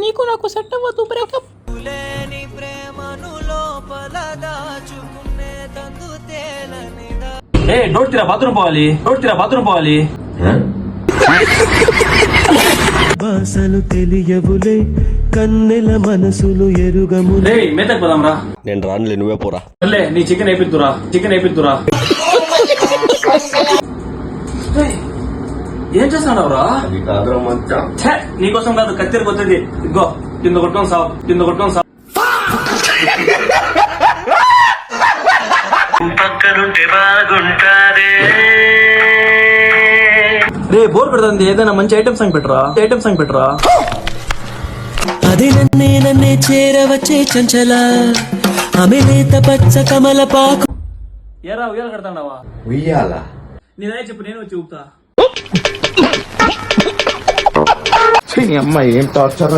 నీకు నాకు సెట్ అవ్వదు, బ్రేకప్. డోర్ తీరా, బాత్రూమ్ పోవాలి. భాషలు తెలియవులే, కన్నెల మనసులు ఎరుగములే. మేతకు పోదాం రా. నేను రానులే, నువ్వే పోరా. నీ చికెన్ అయిపోతురా. ఏం చేస్తున్నావు రా? నీకోసం కాదు, కత్తెరకు వచ్చింది. ఇగో కింద కొట్టుకొని సావు. పక్కనుంటే బాగుంటారే. రే బోర్ కొడుతుంది, ఏదైనా మంచి ఐటమ్ సాంగ్ పెట్టరా. అది నన్నే చేరవచ్చే చంచల ఆమె లేత పచ్చ కమల పాకు. ఏరా ఉయ్యాల కడతాడావా? ఉయ్యాలా? నేనే చెప్పు, నేను వచ్చి ఊపుతా. అమ్మాయి ఏం టార్చర్.